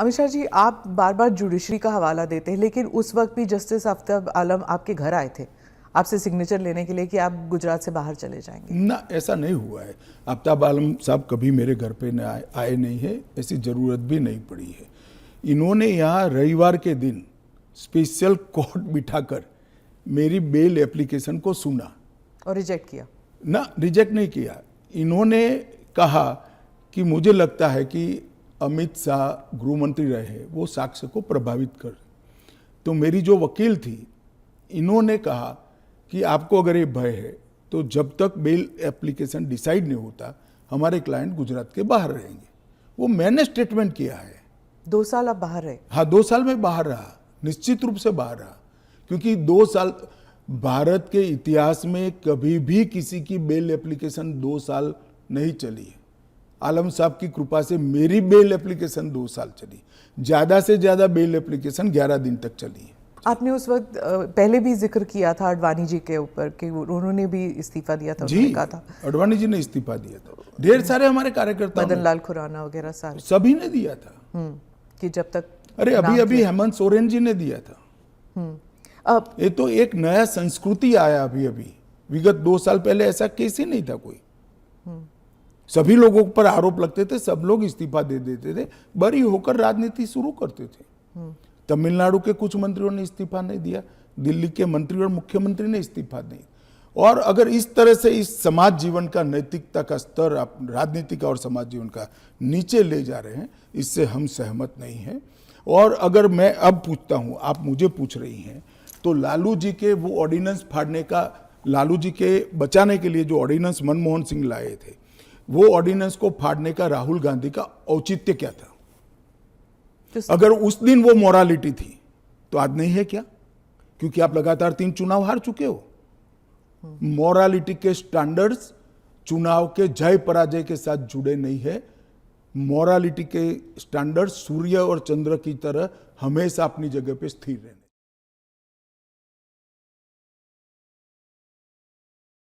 अमित शाह जी, आप बार बार जुडिशरी का हवाला देते हैं, लेकिन उस वक्त भी जस्टिस आफ्ताब आलम आपके घर आए थे आपसे सिग्नेचर लेने के लिए कि आप गुजरात से बाहर चले जाएंगे। ना, ऐसा नहीं हुआ है। आफ्ताब आलम साहब कभी मेरे घर पे आए नहीं है, ऐसी ज़रूरत भी नहीं पड़ी है। इन्होंने यहाँ रविवार के दिन स्पेशल कोर्ट बिठाकर मेरी बेल एप्लीकेशन को सुना और रिजेक्ट किया। ना, रिजेक्ट नहीं किया। इन्होंने कहा कि मुझे लगता है कि अमित शाह गृह मंत्री रहे, वो साक्ष्य को प्रभावित कर। तो मेरी जो वकील थी, इन्होंने कहा कि आपको अगर ये भय है तो जब तक बेल एप्लीकेशन डिसाइड नहीं होता हमारे क्लाइंट गुजरात के बाहर रहेंगे। वो मैंने स्टेटमेंट किया है। 2 साल आप बाहर रहे? हाँ, 2 साल में बाहर रहा, निश्चित रूप से बाहर रहा, क्योंकि 2 साल भारत के इतिहास में कभी भी किसी की बेल एप्लीकेशन 2 साल नहीं चली है। आलम साहब की कृपा से मेरी बेल एप्लीकेशन 2 साल चली, ज्यादा से ज्यादा बेल एप्लीकेशन 11 दिन तक चली है। आपने उस वक्त पहले भी जिक्र किया था अडवाणी जी के ऊपर कि उन्होंने भी इस्तीफा दिया था। जी, कहा था अडवाणी जी ने इस्तीफा दिया था, ढेर सारे हमारे कार्यकर्ता, मदन लाल खुराना वगैरह सारे सभी ने दिया था। कि जब तक अरे अभी हेमंत सोरेन जी ने दिया था। ये तो एक नया संस्कृति आया अभी विगत 2 साल पहले ऐसा केस ही नहीं था कोई। सभी लोगों पर आरोप लगते थे, सब लोग इस्तीफा दे देते थे, बरी होकर राजनीति शुरू करते थे। तमिलनाडु के कुछ मंत्रियों ने इस्तीफा नहीं दिया, दिल्ली के मंत्री और मुख्यमंत्री ने इस्तीफा नहीं। और अगर इस तरह से इस समाज जीवन का, नैतिकता का स्तर आप राजनीतिक और समाज जीवन का नीचे ले जा रहे हैं, इससे हम सहमत नहीं हैं। और अगर मैं अब पूछता हूं, आप मुझे पूछ रही हैं, तो लालू जी के वो ऑर्डिनेंस फाड़ने का, लालू जी के बचाने के लिए जो ऑर्डिनेंस मनमोहन सिंह लाए थे, वो ऑर्डिनेंस को फाड़ने का राहुल गांधी का औचित्य क्या था? अगर उस दिन वो मोरालिटी थी तो आज नहीं है क्या? क्योंकि आप लगातार 3 चुनाव हार चुके हो। मोरालिटी के स्टैंडर्ड्स चुनाव के जय पराजय के साथ जुड़े नहीं है। मोरालिटी के स्टैंडर्ड्स सूर्य और चंद्र की तरह हमेशा अपनी जगह पे स्थिर रहने।